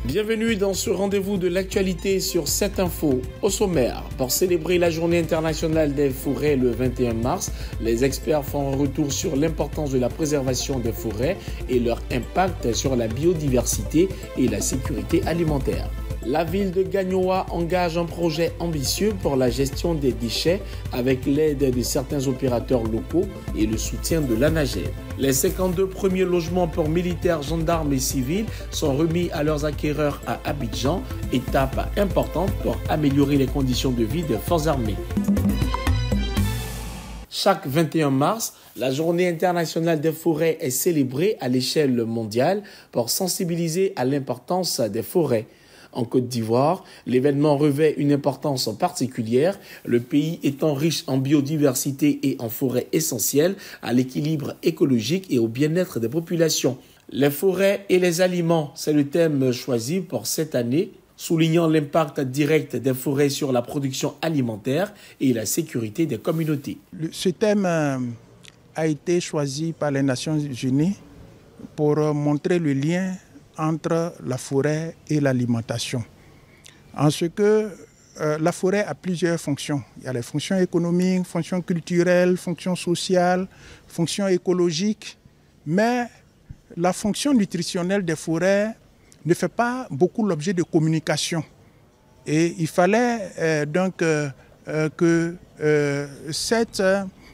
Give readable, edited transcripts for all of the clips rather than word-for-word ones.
Bienvenue dans ce rendez-vous de l'actualité sur 7 Info. Au sommaire, pour célébrer la Journée internationale des forêts le 21 mars, les experts font un retour sur l'importance de la préservation des forêts et leur impact sur la biodiversité et la sécurité alimentaire. La ville de Gagnoa engage un projet ambitieux pour la gestion des déchets avec l'aide de certains opérateurs locaux et le soutien de l'ANAGED. Les 52 premiers logements pour militaires, gendarmes et civils sont remis à leurs acquéreurs à Abidjan, étape importante pour améliorer les conditions de vie des forces armées. Chaque 21 mars, la Journée internationale des forêts est célébrée à l'échelle mondiale pour sensibiliser à l'importance des forêts. En Côte d'Ivoire, l'événement revêt une importance particulière, le pays étant riche en biodiversité et en forêts essentielles à l'équilibre écologique et au bien-être des populations. Les forêts et les aliments, c'est le thème choisi pour cette année, soulignant l'impact direct des forêts sur la production alimentaire et la sécurité des communautés. Ce thème a été choisi par les Nations Unies pour montrer le lien entre la forêt et l'alimentation. En ce que la forêt a plusieurs fonctions. Il y a les fonctions économiques, fonctions culturelles, fonctions sociales, fonctions écologiques. Mais la fonction nutritionnelle des forêts ne fait pas beaucoup l'objet de communication. Et il fallait donc que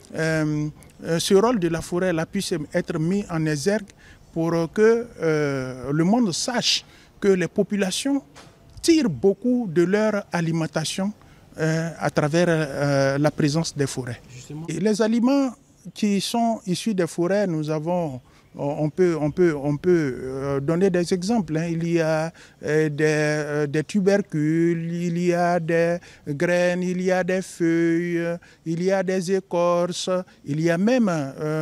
ce rôle de la forêt là, puisse être mis en exergue pour que le monde sache que les populations tirent beaucoup de leur alimentation à travers la présence des forêts. Et les aliments qui sont issus des forêts, on peut donner des exemples. Il y a des tubercules, il y a des graines, il y a des feuilles, il y a des écorces, il y a même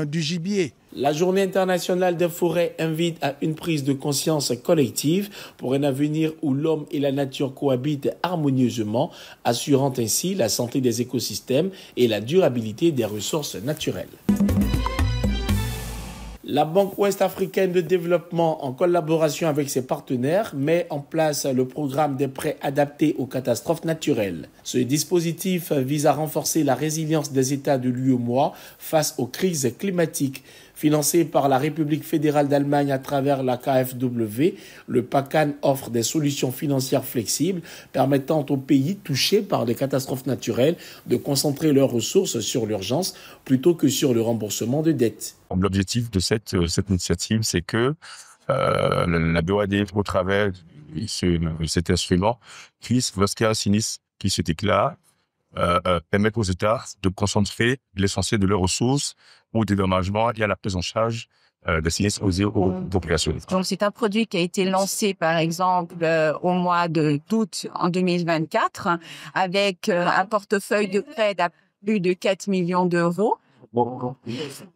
du gibier. La Journée internationale des forêts invite à une prise de conscience collective pour un avenir où l'homme et la nature cohabitent harmonieusement, assurant ainsi la santé des écosystèmes et la durabilité des ressources naturelles. La Banque ouest-africaine de développement, en collaboration avec ses partenaires, met en place le programme des prêts adaptés aux catastrophes naturelles. Ce dispositif vise à renforcer la résilience des États de l'UEMOA face aux crises climatiques. Financé par la République fédérale d'Allemagne à travers la KfW, le PACAN offre des solutions financières flexibles permettant aux pays touchés par des catastrophes naturelles de concentrer leurs ressources sur l'urgence plutôt que sur le remboursement de dettes. L'objectif de cette initiative, c'est que la BOAD, au travers de cet instrument, puisse, lorsqu'il y a un sinistre qui se déclare, permettre aux États de concentrer l'essentiel de leurs ressources au dédommagement et à la prise en charge des sinistres aux populations. Donc, c'est un produit qui a été lancé, par exemple, au mois d'août en 2024, avec un portefeuille de prêts d'à plus de 4 millions d'euros.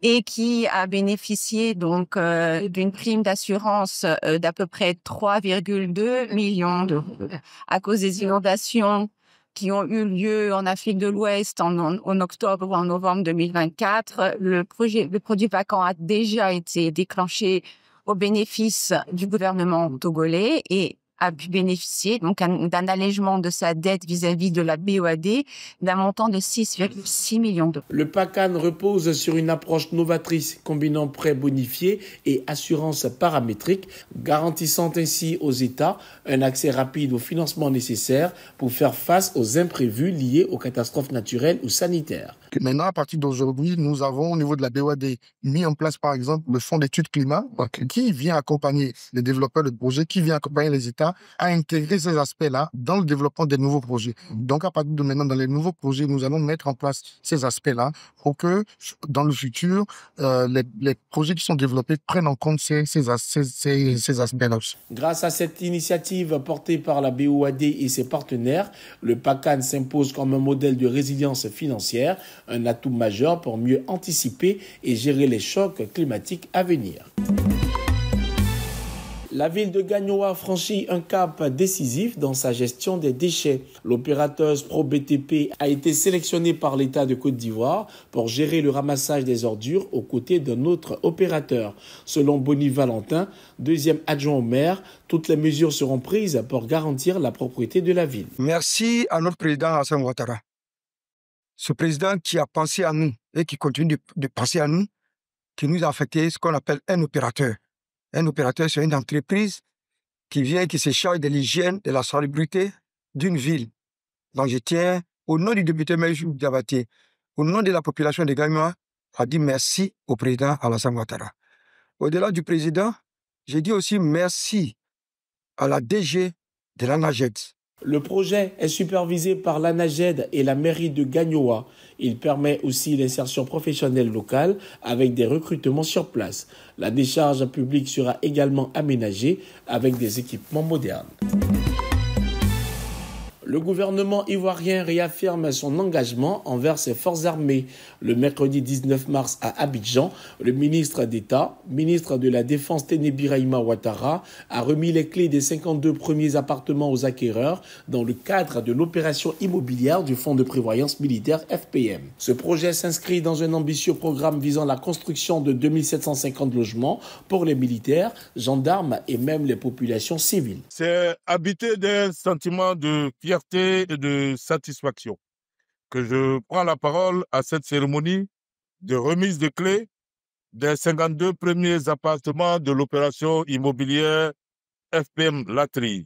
Et qui a bénéficié donc d'une prime d'assurance d'à peu près 3,2 millions d'euros à cause des inondations qui ont eu lieu en Afrique de l'Ouest en octobre ou en novembre 2024. Le produit PACAN a déjà été déclenché au bénéfice du gouvernement togolais et a pu bénéficier donc d'un allègement de sa dette vis-à-vis de la BOAD d'un montant de 6,6 millions d'euros. Le PACAN repose sur une approche novatrice combinant prêts bonifiés et assurance paramétrique, garantissant ainsi aux États un accès rapide au financement nécessaire pour faire face aux imprévus liés aux catastrophes naturelles ou sanitaires. Maintenant, à partir d'aujourd'hui, nous avons au niveau de la BOAD mis en place par exemple le fonds d'études climat qui vient accompagner les développeurs de projets, qui vient accompagner les États à intégrer ces aspects-là dans le développement des nouveaux projets. Donc, à partir de maintenant, dans les nouveaux projets, nous allons mettre en place ces aspects-là pour que, dans le futur, les projets qui sont développés prennent en compte ces aspects-là. Grâce à cette initiative portée par la BOAD et ses partenaires, le PACAN s'impose comme un modèle de résilience financière, un atout majeur pour mieux anticiper et gérer les chocs climatiques à venir. La ville de Gagnoa franchit un cap décisif dans sa gestion des déchets. L'opérateur ProBTP a été sélectionné par l'État de Côte d'Ivoire pour gérer le ramassage des ordures aux côtés d'un autre opérateur. Selon Bonnie Valentin, deuxième adjoint au maire, toutes les mesures seront prises pour garantir la propriété de la ville. Merci à notre président Alassane Ouattara. Ce président qui a pensé à nous et qui continue de penser à nous, qui nous a affecté ce qu'on appelle un opérateur. Un opérateur, c'est une entreprise qui vient et qui se charge de l'hygiène, de la salubrité d'une ville. Donc je tiens, au nom du député Maïjou Diabaté, au nom de la population de Gagnoa, à dire merci au président Alassane Ouattara. Au-delà du président, j'ai dit aussi merci à la DG de l'ANAGED. Le projet est supervisé par l'ANAGED et la mairie de Gagnoa. Il permet aussi l'insertion professionnelle locale avec des recrutements sur place. La décharge publique sera également aménagée avec des équipements modernes. Le gouvernement ivoirien réaffirme son engagement envers ses forces armées. Le mercredi 19 mars à Abidjan, le ministre d'État, ministre de la Défense Téné Birahima Ouattara, a remis les clés des 52 premiers appartements aux acquéreurs dans le cadre de l'opération immobilière du Fonds de prévoyance militaire FPM. Ce projet s'inscrit dans un ambitieux programme visant la construction de 2750 logements pour les militaires, gendarmes et même les populations civiles. C'est habité d'un sentiment de fierté et de satisfaction que je prends la parole à cette cérémonie de remise de clés des 52 premiers appartements de l'opération immobilière FPM Latrie,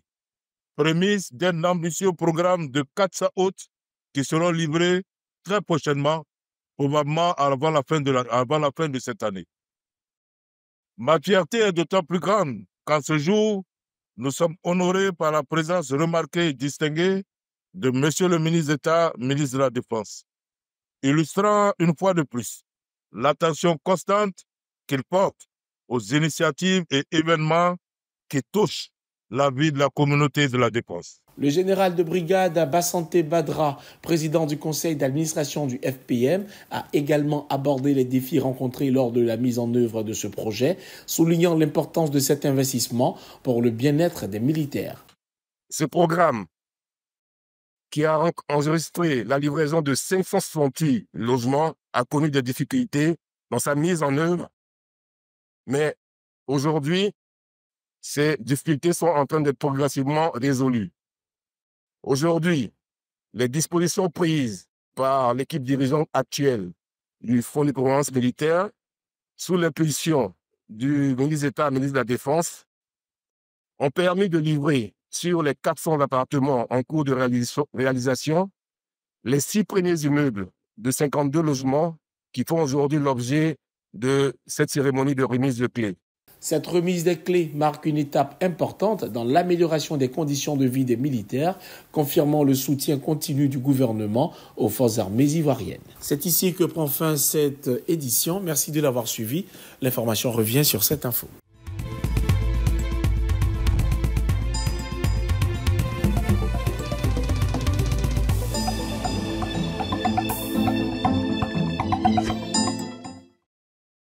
prémisse d'un ambitieux programme de 400 hôtes qui seront livrés très prochainement, probablement avant la fin de cette année. Ma fierté est d'autant plus grande qu'en ce jour, nous sommes honorés par la présence remarquée et distinguée de Monsieur le ministre d'État, ministre de la Défense, illustrant une fois de plus l'attention constante qu'il porte aux initiatives et événements qui touchent la vie de la communauté de la Défense. Le général de brigade Bassante Badra, président du conseil d'administration du FPM, a également abordé les défis rencontrés lors de la mise en œuvre de ce projet, soulignant l'importance de cet investissement pour le bien-être des militaires. Ce programme, qui a enregistré la livraison de 560 logements, a connu des difficultés dans sa mise en œuvre, mais aujourd'hui, ces difficultés sont en train d'être progressivement résolues. Aujourd'hui, les dispositions prises par l'équipe dirigeante actuelle du Fonds de prévoyance militaire, sous l'impulsion du ministre d'État, ministre de la Défense, ont permis de livrer sur les 400 appartements en cours de réalisation les 6 premiers immeubles de 52 logements qui font aujourd'hui l'objet de cette cérémonie de remise de clés. Cette remise des clés marque une étape importante dans l'amélioration des conditions de vie des militaires, confirmant le soutien continu du gouvernement aux forces armées ivoiriennes. C'est ici que prend fin cette édition. Merci de l'avoir suivi. L'information revient sur cette info.